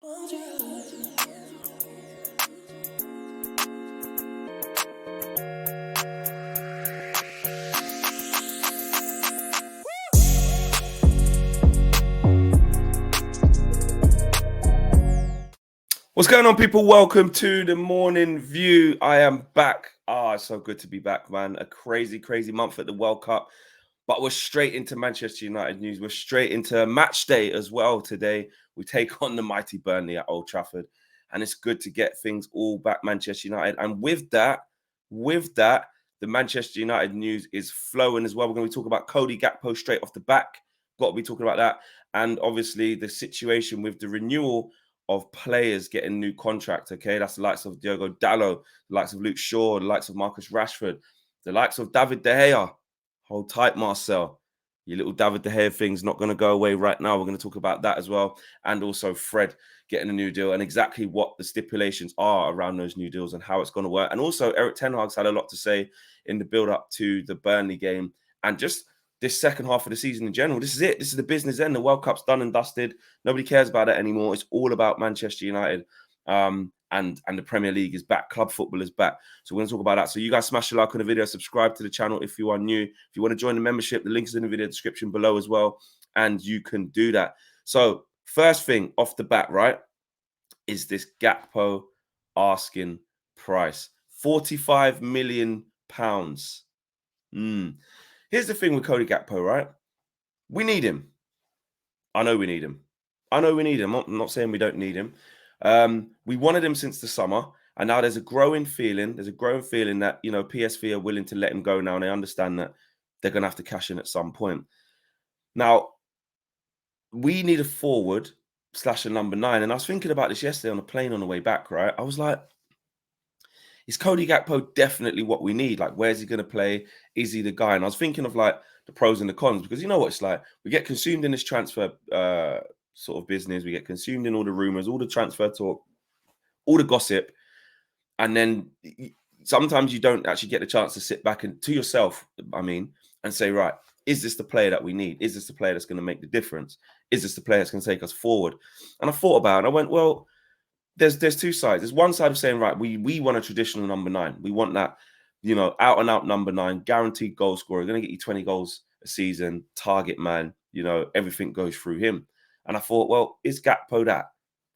What's going on, people? Welcome to the Morning View. I am back. It's so good to be back, man. A crazy month at the World Cup. But we're straight into Manchester United news. We're straight into match day as well today. We take on the mighty Burnley at Old Trafford. And it's good to get things all back Manchester United. And with that, the Manchester United news is flowing as well. We're going to be talking about Cody Gakpo straight off the back. Got to be talking about that. And obviously the situation with the renewal of players getting new contracts, okay? That's the likes of Diogo Dalot, the likes of Luke Shaw, the likes of Marcus Rashford, the likes of David De Gea. Hold tight, Marcel. Your little David De Gea thing's not going to go away right now. We're going to talk about that as well. And also Fred getting a new deal and exactly what the stipulations are around those new deals and how it's going to work. And also Erik ten Hag's had a lot to say in the build-up to the Burnley game. And just this second half of the season in general, this is it. This is the business end. The World Cup's done and dusted. Nobody cares about it anymore. It's all about Manchester United. And the Premier League is back. Club football is back. So we're going to talk about that. So you guys smash a like on the video. Subscribe to the channel if you are new. If you want to join the membership, the link is in the video description below as well. And you can do that. So first thing off the bat, right, is this Gakpo asking price. £45 million. Here's the thing with Cody Gakpo, right? We need him. I know we need him. I'm not saying we don't need him. We wanted him since the summer, and now there's a growing feeling. That, you know, PSV are willing to let him go now, and they understand that they're going to have to cash in at some point. Now, we need a forward / a number 9, and I was thinking about this yesterday on a plane on the way back, right? I was like, is Cody Gakpo definitely what we need? Like, where's he going to play? Is he the guy? And I was thinking of like the pros and the cons, because you know what it's like. We get consumed in this transfer sort of business. We get consumed in all the rumors, all the transfer talk, all the gossip. And then sometimes you don't actually get the chance to sit back and to yourself, and say, right, is this the player that we need? Is this the player that's going to make the difference? Is this the player that's going to take us forward? And I thought about it, and I went, well, there's two sides. There's one side of saying, right, we want a traditional number 9. We want that, you know, out and out number 9, guaranteed goal scorer, going to get you 20 goals a season, target man, you know, everything goes through him. And I thought, well, is Gakpo that?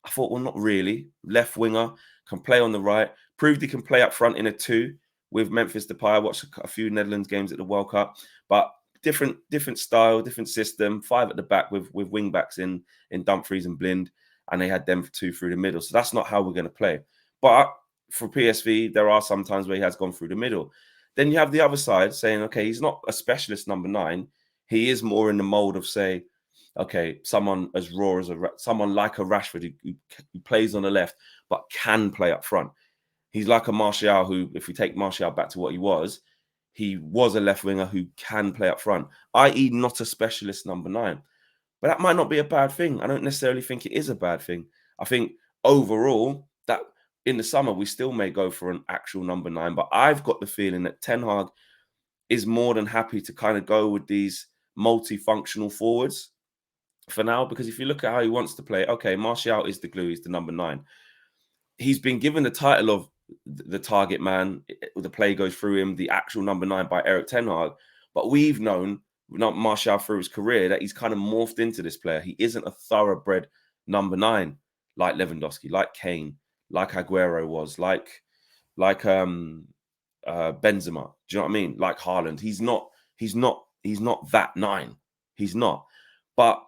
I thought, well, not really. Left winger, can play on the right, proved he can play up front in a 2 with Memphis Depay. I watched a few Netherlands games at the World Cup, but different style, different system, 5 at the back with wing backs in Dumfries and Blind. And they had them 2 through the middle. So that's not how we're going to play. But for PSV, there are some times where he has gone through the middle. Then you have the other side saying, okay, he's not a specialist number 9. He is more in the mold of, say, okay, someone as raw as someone like a Rashford who plays on the left but can play up front. He's like a Martial who, if we take Martial back to what he was a left winger who can play up front, i.e. not a specialist number 9. But that might not be a bad thing. I don't necessarily think it is a bad thing. I think overall that in the summer we still may go for an actual number 9. But I've got the feeling that Ten Hag is more than happy to kind of go with these multifunctional forwards for now. Because if you look at how he wants to play, okay, Martial is the glue. He's the number 9. He's been given the title of the target man. The play goes through him, the actual number 9 by Erik ten Hag. But we've known, not Martial through his career, that he's kind of morphed into this player. He isn't a thoroughbred number 9 like Lewandowski, like Kane, like Aguero was, like Benzema. Do you know what I mean? Like Haaland. He's not that 9. He's not. But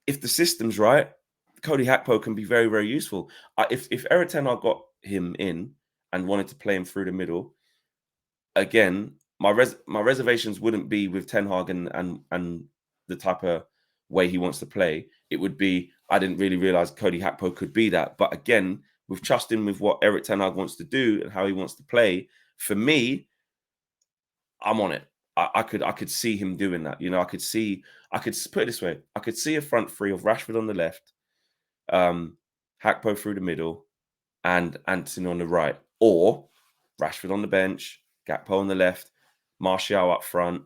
if the system's right, Cody Gakpo can be very, very useful. If Erik ten Hag got him in and wanted to play him through the middle, again, my reservations wouldn't be with Ten Hag and the type of way he wants to play. It would be, I didn't really realize Cody Gakpo could be that. But again, with trusting with what Erik ten Hag wants to do and how he wants to play, for me, I'm on it. I could see him doing that. You know, I could put it this way. I could see a front 3 of Rashford on the left, Gakpo through the middle, and Antony on the right. Or Rashford on the bench, Gakpo on the left, Martial up front,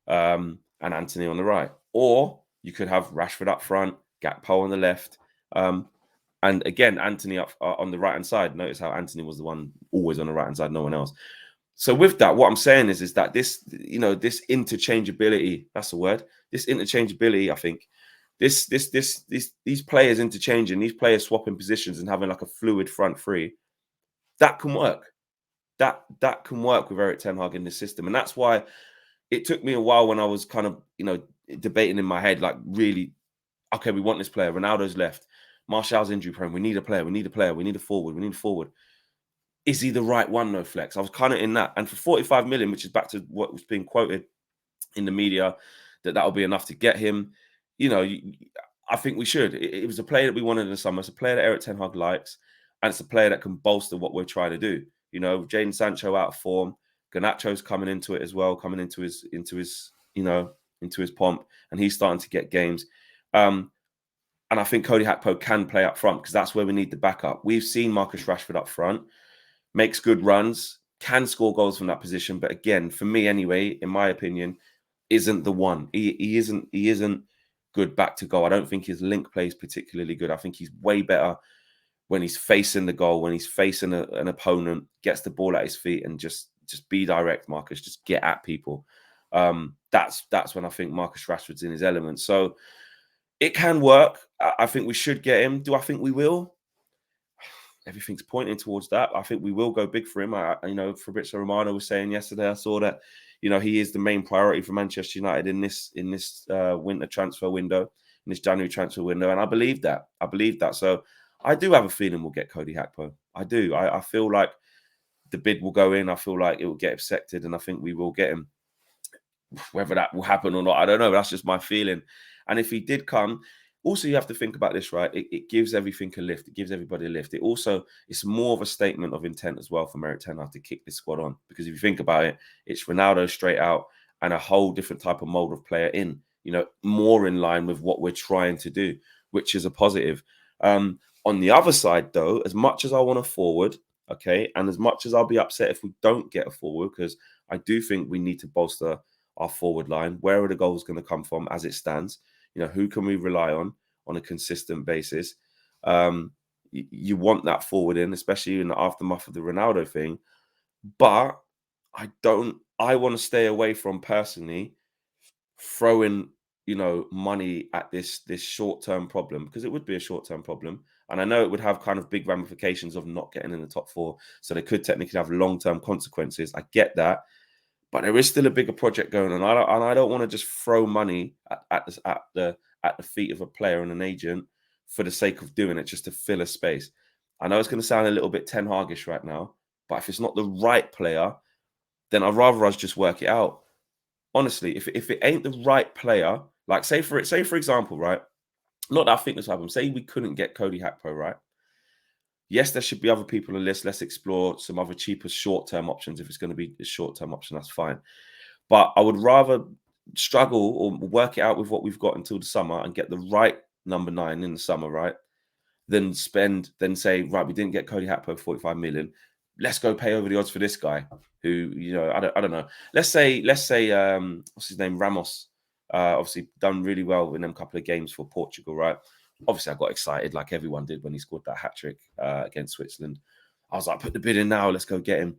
and Antony on the right. Or you could have Rashford up front, Gakpo on the left, and And again, Anthony up on the right-hand side. Notice how Anthony was the one always on the right-hand side, no one else. So with that, what I'm saying is that this, this interchangeability, that's the word, this interchangeability, I think, these players interchanging, these players swapping positions and having like a fluid front three, that can work. That can work with Eric Ten Hag in this system. And that's why it took me a while when I was kind of, debating in my head, like really, okay, we want this player. Ronaldo's left. Martial's injury prone. We need a player. We need a player. We need a forward. We need a forward. Is he the right one? No flex. I was kind of in that. And for 45 million, which is back to what was being quoted in the media, that'll be enough to get him. I think we should. It was a player that we wanted in the summer. It's a player that Eric Ten Hag likes. And it's a player that can bolster what we're trying to do. Jadon Sancho out of form. Garnacho's coming into it as well, coming into his pomp, and he's starting to get games. And I think Cody Gakpo can play up front because that's where we need the backup. We've seen Marcus Rashford up front, makes good runs, can score goals from that position. But again, for me anyway, in my opinion, isn't the one. He isn't good back to goal. I don't think his link play is particularly good. I think he's way better when he's facing the goal, when he's facing an opponent, gets the ball at his feet and just be direct, Marcus. Just get at people. That's when I think Marcus Rashford's in his element. So it can work. I think we should get him. Do I think we will? Everything's pointing towards that. I think we will go big for him. Fabrizio Romano was saying yesterday, I saw that, he is the main priority for Manchester United in this winter transfer window, in this January transfer window. And I believe that. So I do have a feeling we'll get Cody Gakpo. I do. I feel like the bid will go in. I feel like it will get accepted, and I think we will get him. Whether that will happen or not, I don't know. That's just my feeling. And if he did come, also you have to think about this, right? It gives everything a lift. It gives everybody a lift. It's more of a statement of intent as well for Eric Ten Hag to kick this squad on. Because if you think about it, it's Ronaldo straight out and a whole different type of mold of player in, more in line with what we're trying to do, which is a positive. On the other side, though, as much as I want a forward, okay, and as much as I'll be upset if we don't get a forward, because I do think we need to bolster our forward line. Where are the goals going to come from as it stands? Who can we rely on a consistent basis? You want that forward in, especially in the aftermath of the Ronaldo thing. But I want to stay away from personally throwing, money at this short-term problem, because it would be a short-term problem. And I know it would have kind of big ramifications of not getting in the top four. So they could technically have long-term consequences. I get that. But there is still a bigger project going on. I don't want to just throw money at the feet of a player and an agent for the sake of doing it, just to fill a space. I know it's going to sound a little bit Ten Hag-ish right now, but if it's not the right player, then I'd rather us just work it out. Honestly, if it ain't the right player, like say for example, right? Not that I think this will happen. Say we couldn't get Cody Gakpo, right? Yes, there should be other people on the list. Let's explore some other cheaper short-term options. If it's going to be a short-term option, that's fine. But I would rather struggle or work it out with what we've got until the summer and get the right number 9 in the summer, right? Than say, right, we didn't get Cody Gakpo 45 million. Let's go pay over the odds for this guy who, I don't know. Let's say, what's his name? Ramos. Obviously done really well in them couple of games for Portugal, right? Obviously, I got excited like everyone did when he scored that hat-trick against Switzerland. I was like, put the bid in now. Let's go get him.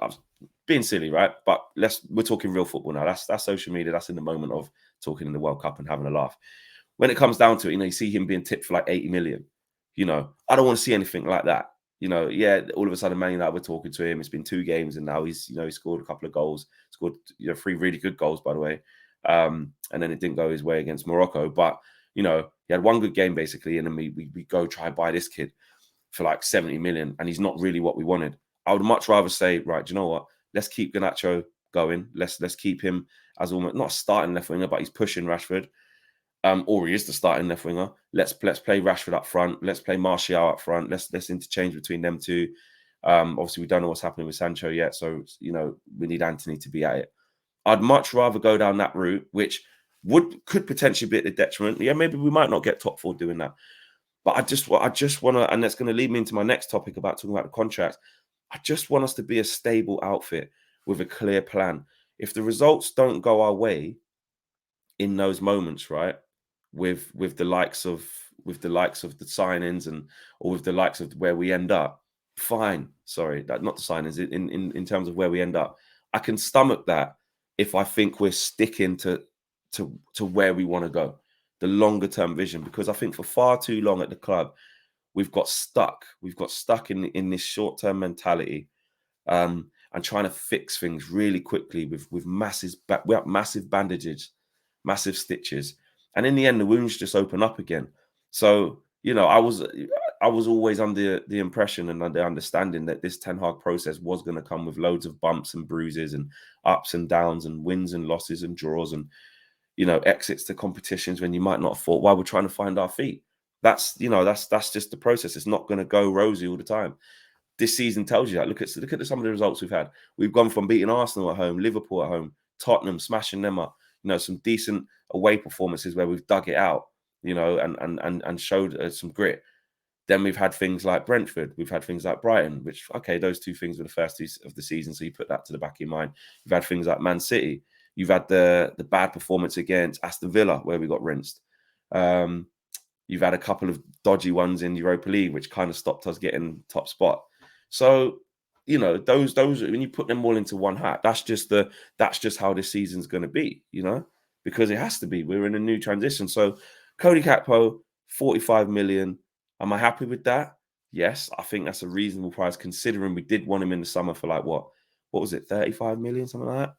I was being silly, right? But we're talking real football now. That's social media. That's in the moment of talking in the World Cup and having a laugh. When it comes down to it, you see him being tipped for like 80 million. I don't want to see anything like that. All of a sudden, Man United, we're talking to him. It's been 2 games, and now he's, he scored a couple of goals. Scored 3 really good goals, by the way. And then it didn't go his way against Morocco. But he had 1 good game basically, and then we go try buy this kid for like 70 million, and he's not really what we wanted. I would much rather say, right, do you know what? Let's keep Garnacho going. Let's keep him as almost not starting left winger, but he's pushing Rashford. Or he is the starting left winger. Let's play Rashford up front. Let's play Martial up front. Let's interchange between them two. Obviously, we don't know what's happening with Sancho yet, so we need Anthony to be at it. I'd much rather go down that route, which could potentially be at the detriment. Yeah, maybe we might not get top 4 doing that. But I just want to, and that's going to lead me into my next topic about talking about the contracts. I just want us to be a stable outfit with a clear plan. If the results don't go our way in those moments, right, with the likes of with the likes of the signings or with the likes of where we end up, fine. Sorry, not the signings, in terms of where we end up. I can stomach that if I think we're sticking to where we want to go, the longer term vision, because I think for far too long at the club, we've got stuck. We've got stuck in this short term mentality, and trying to fix things really quickly with massive bandages, massive stitches, and in the end, the wounds just open up again. So I was always under the impression and under understanding that this Ten Hag process was going to come with loads of bumps and bruises and ups and downs and wins and losses and draws and exits to competitions when you might not have thought, while we're trying to find our feet. That's just the process. It's not going to go rosy all the time. This season tells you that. Look at some of the results we've had. We've gone from beating Arsenal at home, Liverpool at home, Tottenham, smashing them up. Some decent away performances where we've dug it out, and showed some grit. Then we've had things like Brentford, we've had things like Brighton, which, okay, those two things were the first of the season, so you put that to the back of your mind. You've had things like Man City. You've had the bad performance against Aston Villa, where we got rinsed. You've had a couple of dodgy ones in Europa League, which kind of stopped us getting top spot. So, those when you put them all into one hat, that's just how this season's going to be, because it has to be. We're in a new transition. So, Cody Gakpo, 45 million. Am I happy with that? Yes, I think that's a reasonable price, considering we did want him in the summer for like what was it, 35 million, something like that.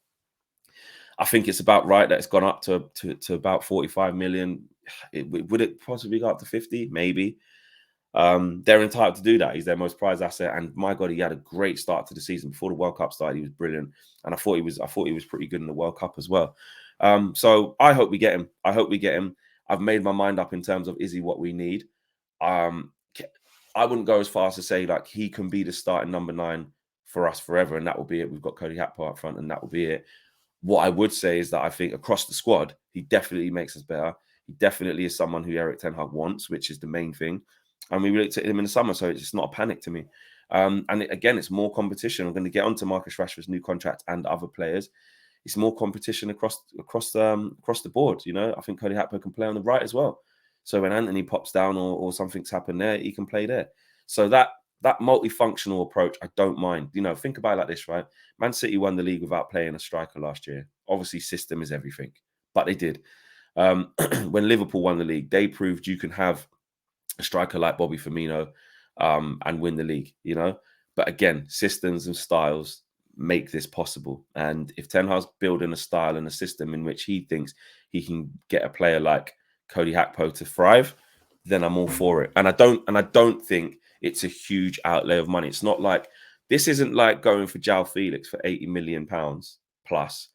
I think it's about right that it's gone up to about 45 million. Would it possibly go up to 50? Maybe. They're entitled to do that. He's their most prized asset, and my God, he had a great start to the season. Before the World Cup started, he was brilliant, and I thought he was pretty good in the World Cup as well. So I hope we get him. I've made my mind up in terms of, is he what we need? I wouldn't go as far as to say like he can be the starting number 9 for us forever, and that will be it. We've got Cody Gakpo up front, and that will be it. What I would say is that I think across the squad, he definitely makes us better. He definitely is someone who Erik ten Hag wants, which is the main thing. And we looked at him in the summer, so it's not a panic to me. Again, it's more competition. I'm going to get onto Marcus Rashford's new contract and other players. It's more competition across the board. I think Cody Gakpo can play on the right as well. So when Anthony pops down or something's happened there, he can play there. So that multifunctional approach, I don't mind. Think about it like this, right? Man City won the league without playing a striker last year. Obviously, system is everything, but they did. When Liverpool won the league, they proved you can have a striker like Bobby Firmino and win the league, But again, systems and styles make this possible. And if Ten Hag's building a style and a system in which he thinks he can get a player like Cody Gakpo to thrive, then I'm all for it. And I don't think it's a huge outlay of money. It's not like, this isn't like going for João Felix for £80 million plus,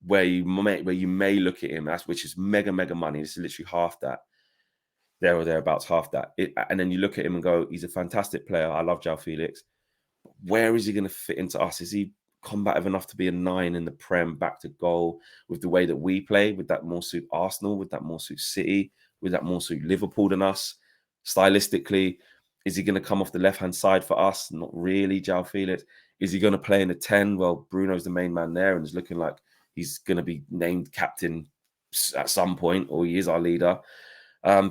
where you may look at him, which is mega money. This is literally half that. There or thereabouts, half that. And then you look at him and go, he's a fantastic player. I love João Felix. Where is he going to fit into us? Is he combative enough to be a 9 in the Prem, back to goal, with the way that we play? Would that more suit Arsenal? Would that more suit City? Would that more suit Liverpool than us? Stylistically, is he going to come off the left-hand side for us? Not really, João Felix. Is he going to play in a 10? Well, Bruno's the main man there, and it's looking like he's going to be named captain at some point, or he is our leader.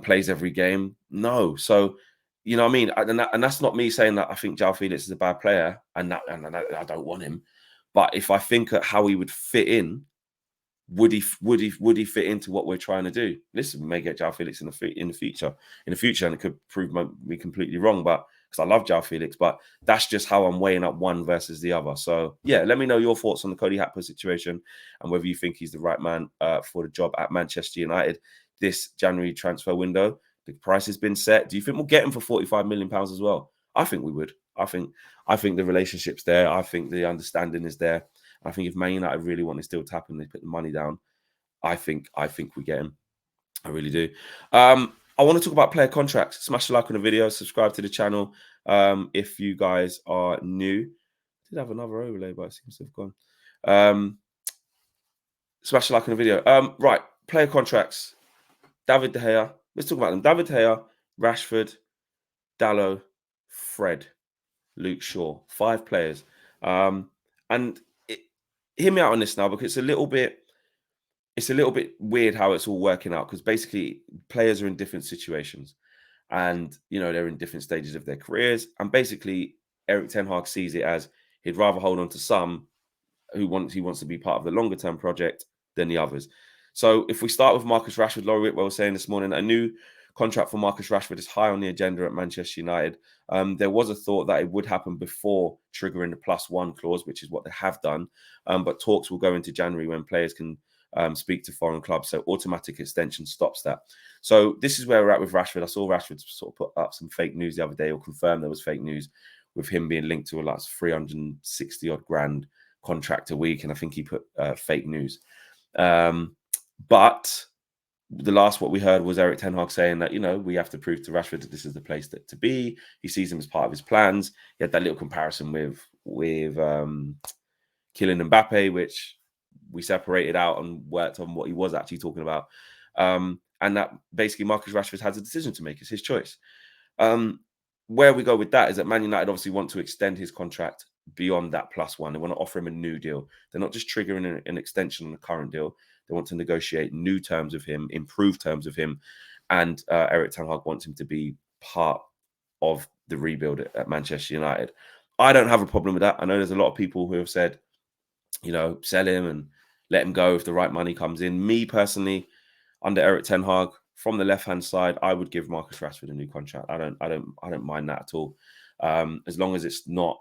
Plays every game. No. So, you know what I mean? And that's not me saying that I think João Felix is a bad player and I don't want him. But if I think at how he would fit in, would he fit into what we're trying to do? Listen, we may get João Felix in the future, and it could prove me completely wrong. But because I love João Felix, but that's just how I'm weighing up one versus the other. So yeah, let me know your thoughts on the Cody Gakpo situation and whether you think he's the right man for the job at Manchester United this January transfer window. The price has been set. Do you think we'll get him for £45 million as well? I think we would. I think the relationship's there. I think the understanding is there. I think if Man United really want this deal to happen, they put the money down. I think we get him. I really do. I want to talk about player contracts. Smash the like on the video. Subscribe to the channel if you guys are new. I did have another overlay, but it seems to have gone. Smash the like on the video. Right, player contracts. David De Gea. Let's talk about them. David De Gea, Rashford, Dalot, Fred, Luke Shaw. 5 players. And hear me out on this now, because it's a little bit it's a little bit weird how it's all working out, because basically players are in different situations, and they're in different stages of their careers, and basically Eric Ten Hag sees it as he'd rather hold on to some he wants to be part of the longer term project than the others. So if we start with Marcus Rashford, Laurie Whitwell was saying this morning, a new contract for Marcus Rashford is high on the agenda at Manchester United. There was a thought that it would happen before triggering the +1 clause, which is what they have done. But talks will go into January when players can speak to foreign clubs. So automatic extension stops that. So this is where we're at with Rashford. I saw Rashford sort of put up some fake news the other day, or confirm there was fake news with him being linked to a 360 odd grand contract a week, and I think he put fake news. But the last what we heard was Eric Ten Hag saying that we have to prove to Rashford that this is the place to be. He sees him as part of his plans. He had that little comparison with Kylian Mbappe, which we separated out and worked on what he was actually talking about, and that basically Marcus Rashford has a decision to make. It's his choice. Where we go with that is that Man United obviously want to extend his contract beyond that +1. They want to offer him a new deal. They're not just triggering an extension on the current deal. They want to negotiate new terms with him, improved terms with him, and Eric Ten Hag wants him to be part of the rebuild at Manchester United. I don't have a problem with that. I know there's a lot of people who have said, sell him and let him go if the right money comes in. Me personally, under Eric Ten Hag, from the left-hand side, I would give Marcus Rashford a new contract. I don't mind that at all, as long as it's not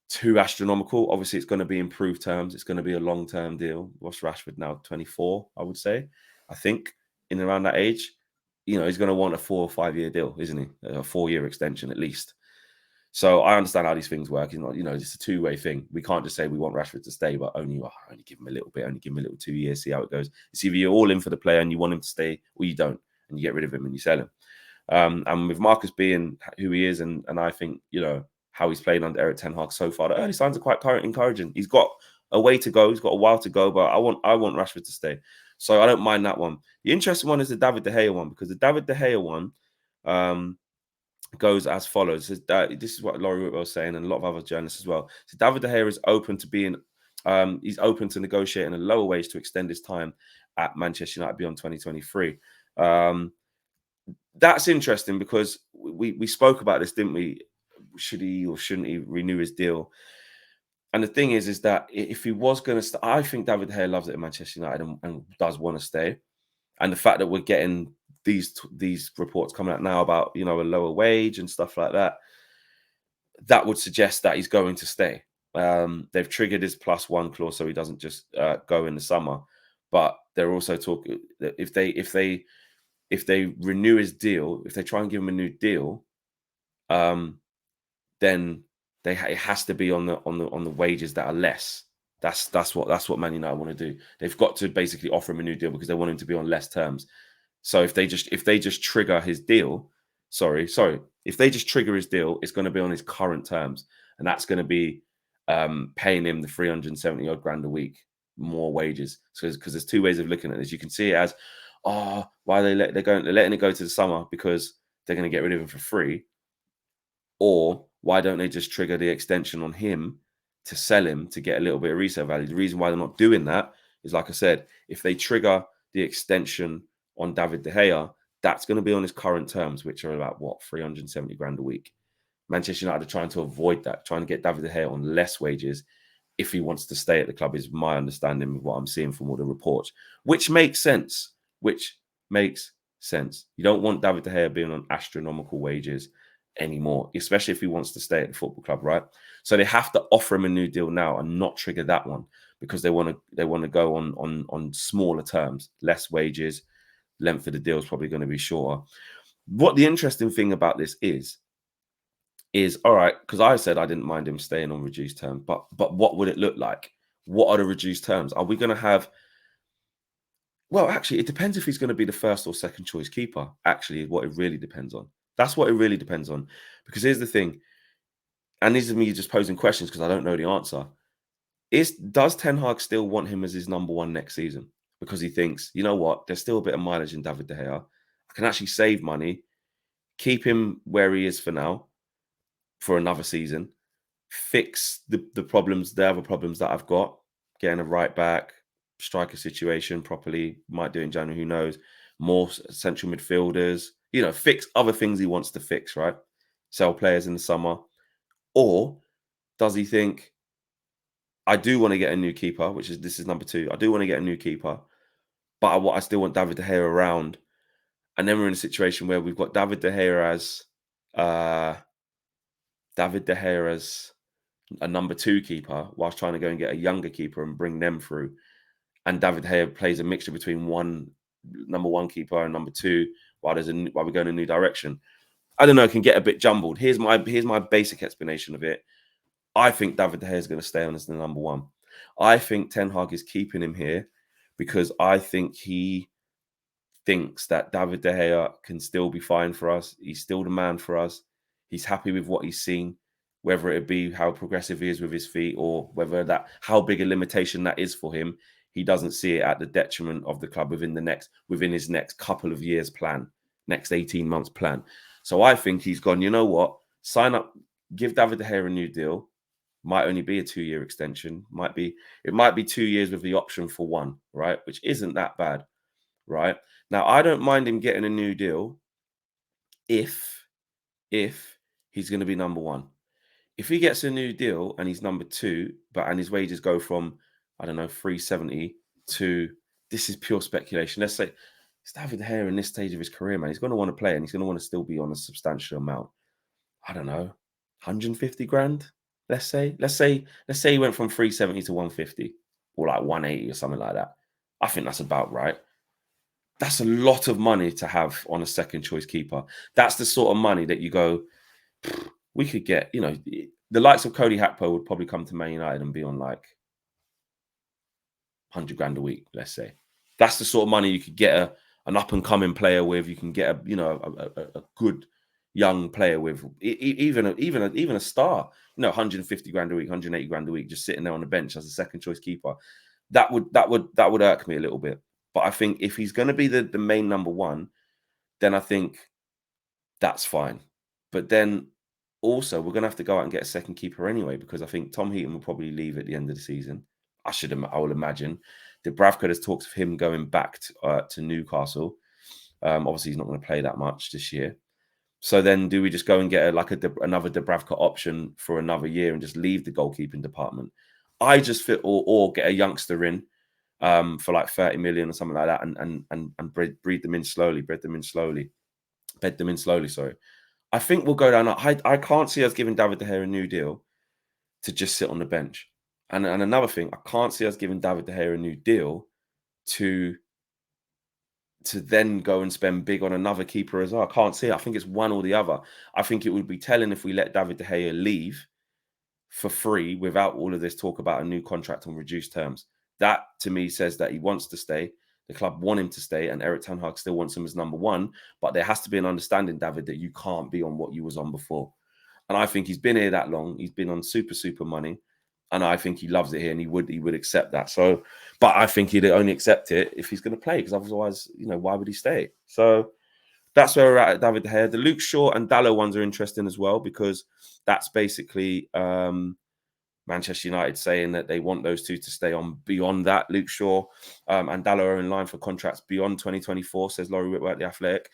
too astronomical. Obviously, it's going to be improved terms. It's going to be a long-term deal. What's Rashford now? 24, I would say. I think in around that age, he's going to want a 4 or 5 year deal, isn't he? A 4-year extension at least. So I understand how these things work. It's not, it's a two-way thing. We can't just say we want Rashford to stay, but only give him a little bit, only give him a little 2 years, see how it goes. It's either you're all in for the player and you want him to stay, or you don't, and you get rid of him and you sell him. And with Marcus being who he is, and I think, how he's playing under Eric Ten Hag so far, the early signs are quite encouraging. He's got a way to go. He's got a while to go, but I want Rashford to stay. So I don't mind that one. The interesting one is the David De Gea one, because the David De Gea one goes as follows. This is what Laurie Whitwell was saying, and a lot of other journalists as well. So David De Gea is open to being, he's open to negotiating a lower wage to extend his time at Manchester United beyond 2023. That's interesting, because we spoke about this, didn't we? Should he or shouldn't he renew his deal? And the thing is that if he was going to, I think David De Gea loves it at Manchester United and does want to stay. And the fact that we're getting these reports coming out now about a lower wage and stuff like that, that would suggest that he's going to stay. They've triggered his +1 clause so he doesn't just go in the summer. But they're also talking that if they renew his deal, if they try and give him a new deal, then it has to be on the wages that are less. That's what Man United want to do. They've got to basically offer him a new deal because they want him to be on less terms. So if they just trigger his deal, if they just trigger his deal, it's going to be on his current terms, and that's going to be paying him the 370 odd grand a week, more wages. So because there's two ways of looking at this. You can see it as, why they're letting it go to the summer because they're going to get rid of him for free, or why don't they just trigger the extension on him to sell him to get a little bit of resale value? The reason why they're not doing that is, like I said, if they trigger the extension on David De Gea, that's going to be on his current terms, which are about 370 grand a week. Manchester United are trying to avoid that, trying to get David De Gea on less wages if he wants to stay at the club, is my understanding of what I'm seeing from all the reports, which makes sense. You don't want David De Gea being on astronomical wages anymore, especially if he wants to stay at the football club, right? So they have to offer him a new deal now and not trigger that one, because they want to go on smaller terms, less wages, length of the deal is probably going to be shorter. What the interesting thing about this is all right, because I said I didn't mind him staying on reduced terms, but what would it look like? What are the reduced terms? Are we going to have? Well, actually, it depends if he's going to be the first or second choice keeper. Actually, what it really depends on. That's what it really depends on. Because here's the thing, and this is me just posing questions because I don't know the answer. Does Ten Hag still want him as his number one next season? Because he thinks, you know what, there's still a bit of mileage in David De Gea. I can actually save money, keep him where he is for now, for another season, fix the other problems that I've got, getting a right back, striker situation properly. Might do it in January, who knows? More central midfielders, fix other things he wants to fix, right? Sell players in the summer. Or does he think, I do want to get a new keeper, this is number 2. I do want to get a new keeper, but I still want David De Gea around. And then we're in a situation where we've got David De Gea as a number 2 keeper, whilst trying to go and get a younger keeper and bring them through. And David De Gea plays a mixture between number 1 keeper and number 2 while we're going in a new direction. I don't know. It can get a bit jumbled. Here's my basic explanation of it. I think David De Gea is going to stay on as the number 1. I think Ten Hag is keeping him here because I think he thinks that David De Gea can still be fine for us. He's still the man for us. He's happy with what he's seen, whether it be how progressive he is with his feet or how big a limitation that is for him. He doesn't see it at the detriment of the club within his next couple of years plan, next 18 months plan. So I think he's gone, you know what? Sign up, give David De Gea a new deal. Might only be a 2-year extension. It might be 2 years with the option for 1, right? Which isn't that bad, right? Now, I don't mind him getting a new deal if he's going to be number 1. If he gets a new deal and he's number 2, and his wages go from, I don't know, 370 to, this is pure speculation. Let's say it's David De Gea in this stage of his career, man. He's going to want to play and he's going to want to still be on a substantial amount. I don't know, 150 grand. Let's say he went from 370 to 150 or like 180 or something like that. I think that's about right. That's a lot of money to have on a second choice keeper. That's the sort of money that you go, we could get, the likes of Cody Gakpo would probably come to Man United and be on like 100 grand a week, let's say. That's the sort of money you could get an up and coming player with. You can get a good young player with, even a star, 150 grand a week, 180 grand a week, just sitting there on the bench as a second choice keeper. That would irk me a little bit. But I think if he's going to be the main number 1, then I think that's fine. But then also we're going to have to go out and get a second keeper anyway, because I think Tom Heaton will probably leave at the end of the season. I will imagine. Dubravka, there's talks of him going back to Newcastle. Obviously, he's not going to play that much this year. So then do we just go and get another Dubravka option for another year and just leave the goalkeeping department? I just feel, or get a youngster in for like 30 million or something like that and bed them in slowly. Sorry. I think we'll go down. I can't see us giving David De Gea a new deal to just sit on the bench. And another thing, I can't see us giving David De Gea a new deal to then go and spend big on another keeper as well. I can't see it. I think it's one or the other. I think it would be telling if we let David De Gea leave for free without all of this talk about a new contract on reduced terms. That, to me, says that he wants to stay. The club want him to stay, and Erik ten Hag still wants him as number 1. But there has to be an understanding, David, that you can't be on what you was on before. And I think he's been here that long. He's been on super money. And I think he loves it here, and he would accept that. So, but I think he'd only accept it if he's going to play, because otherwise, why would he stay? So that's where we're at David De Gea. The Luke Shaw and Dalot ones are interesting as well, because that's basically Manchester United saying that they want those two to stay on beyond that. Luke Shaw and Dalot are in line for contracts beyond 2024, says Laurie Whitworth at The Athletic.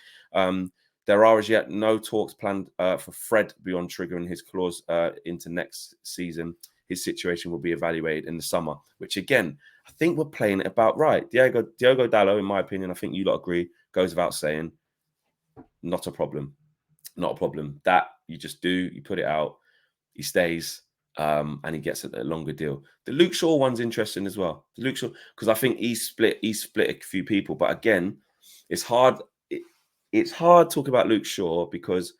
There are as yet no talks planned for Fred beyond triggering his clause into next season. His situation will be evaluated in the summer, which again, I think we're playing it about right. Diogo Dalot, in my opinion, I think you lot agree, goes without saying, not a problem. Not a problem. That you just do, you put it out, he stays, and he gets a longer deal. The Luke Shaw one's interesting as well. The Luke Shaw, because I think he split a few people, but again, it's hard. It's hard talking about Luke Shaw because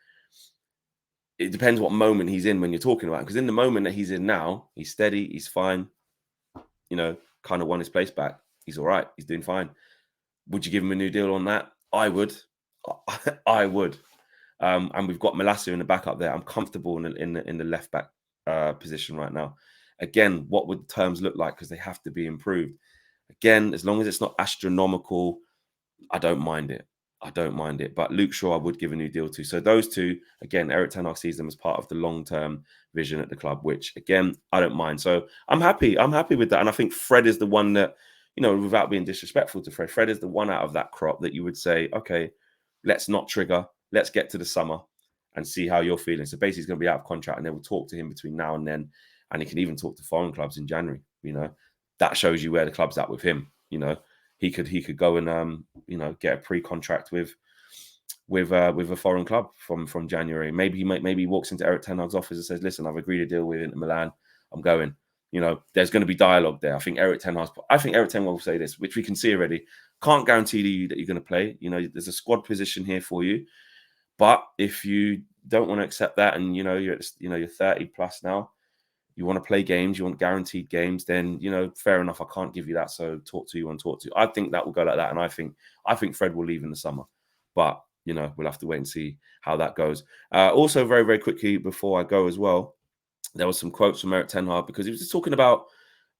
it depends what moment he's in when you're talking about him. Because in the moment that he's in now, he's steady, he's fine, kind of won his place back. He's all right. He's doing fine. Would you give him a new deal on that? I would. I would. And we've got Malacia in the back up there. I'm comfortable in the left back position right now. Again, what would the terms look like? Because they have to be improved. Again, as long as it's not astronomical, I don't mind it. But Luke Shaw, I would give a new deal to. So those two, again, Erik ten Hag sees them as part of the long-term vision at the club, which again, I don't mind. So I'm happy with that. And I think Fred is the one that you know, without being disrespectful to Fred, Fred is the one out of that crop that you would say, okay, let's not trigger. Let's get to the summer and see how you're feeling. So basically, he's going to be out of contract, and they will talk to him between now and then, and he can even talk to foreign clubs in January. You know, that shows you where the club's at with him. You know, he could go and you know, get a pre-contract with a foreign club from January. Maybe he walks into Eric Ten Hag's office and says, "Listen, I've agreed a deal with Inter Milan. I'm going." You know, there's going to be dialogue there. I think Eric Ten Hag will say this, which we can see already. Can't guarantee you that you're going to play. You know, there's a squad position here for you, but if you don't want to accept that, and you know you're 30 plus now, you want to play games, you want guaranteed games, then you know, fair enough. I can't give you that. So talk to. I think that will go like that, and I think Fred will leave in the summer, but you know, we'll have to wait and see how that goes. Also, very, very quickly before I go as well, there was some quotes from Eric Ten Hag, because he was just talking about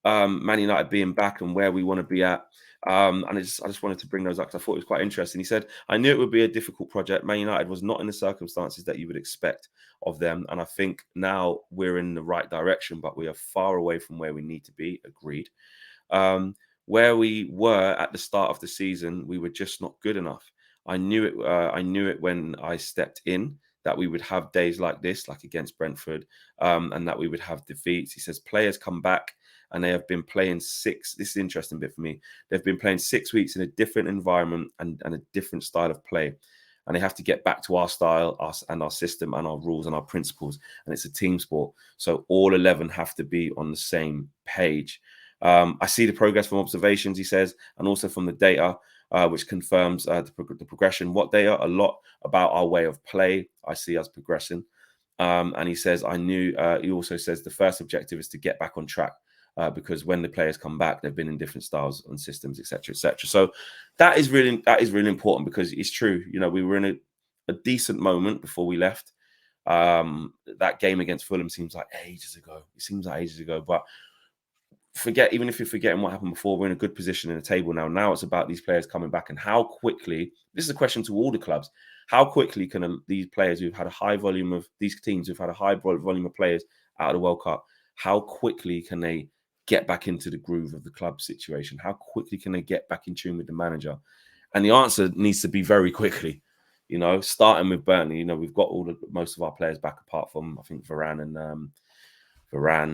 Man United being back and where we want to be at. And I just wanted to bring those up because I thought it was quite interesting. He said, "I knew it would be a difficult project. Man United was not in the circumstances that you would expect of them. And I think now we're in the right direction, but we are far away from where we need to be." Agreed. Where we were at the start of the season, we were just not good enough. I knew it. I knew it when I stepped in, that we would have days like this, like against Brentford, and that we would have defeats. He says players come back and they have been playing this is an interesting bit for me. They've been playing 6 weeks in a different environment and a different style of play. And they have to get back to our style, our system and our rules and our principles. And it's a team sport. So all 11 have to be on the same page. I see the progress from observations, he says, and also from the data, which confirms the progression. What data? A lot about our way of play. I see us progressing. And he says, he also says the first objective is to get back on track, because when the players come back, they've been in different styles and systems, etc., etc. So that is really important, because it's true. You know, we were in a decent moment before we left. That game against Fulham seems like ages ago. It seems like ages ago, but even if you're forgetting what happened before, we're in a good position in the table now. Now it's about these players coming back and how quickly. This is a question to all the clubs. How quickly can these players who've had a high volume of these teams who've had a high volume of players out of the World Cup, how quickly can they get back into the groove of the club situation? How quickly can they get back in tune with the manager? And the answer needs to be very quickly. You know, starting with Burnley, you know, we've got most of our players back, apart from I think Varane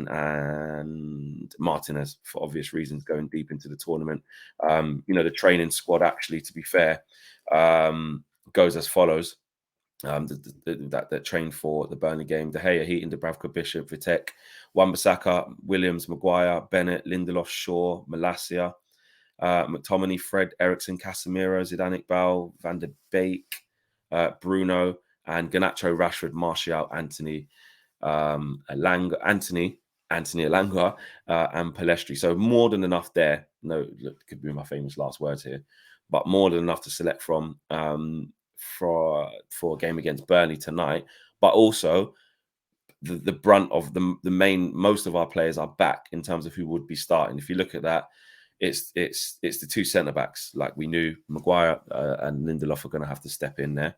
and Martinez, for obvious reasons, going deep into the tournament. You know, the training squad, actually, to be fair, goes as follows. That trained for the Burnley game: De Gea, Heaton, Dubravka, Bishop, Vitek, Wan-Bissaka, Williams, Maguire, Bennett, Lindelof, Shaw, Malacia, McTominay, Fred, Ericsson, Casemiro, Zidane, Iqbal, Van der Beek, Bruno, and Garnacho, Rashford, Martial, Anthony Elanga, and Palestri. So more than enough there. No, look, could be my famous last words here, but more than enough to select from for a game against Burnley tonight. But also the brunt of most of our players are back in terms of who would be starting. If you look at that, it's the two centre backs. Like we knew, Maguire and Lindelof are going to have to step in there.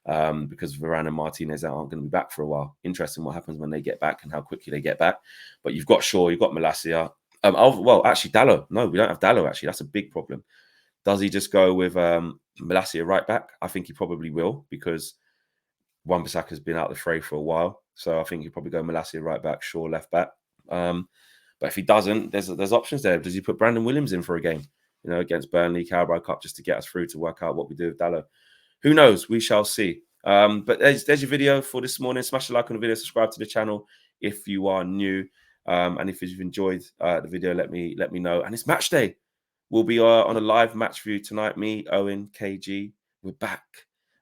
Because Varane and Martinez aren't going to be back for a while. Interesting what happens when they get back and how quickly they get back. But you've got Shaw, you've got Malacia. Actually, Dalot. No, we don't have Dalot, actually. That's a big problem. Does he just go with Malacia right back? I think he probably will, because Wan-Bissaka has been out of the fray for a while. So I think he'll probably go Malacia right back, Shaw left back. But if he doesn't, there's options there. Does he put Brandon Williams in for a game, you know, against Burnley, Carabao Cup, just to get us through to work out what we do with Dalot? Who knows? We shall see. But there's your video for this morning. Smash the like on the video, subscribe to the channel if you are new. And if you've enjoyed the video, let me know. And it's match day. We'll be on a live match view tonight. Me, Owen, KG. We're back.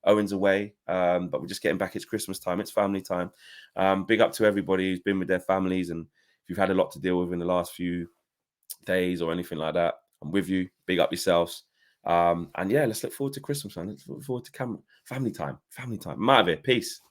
Owen's away, but we're just getting back. It's Christmas time. It's family time. Big up to everybody who's been with their families. And if you've had a lot to deal with in the last few days or anything like that, I'm with you. Big up yourselves. And yeah, let's look forward to Christmas, man. Let's look forward to family time. I'm out of here. Peace.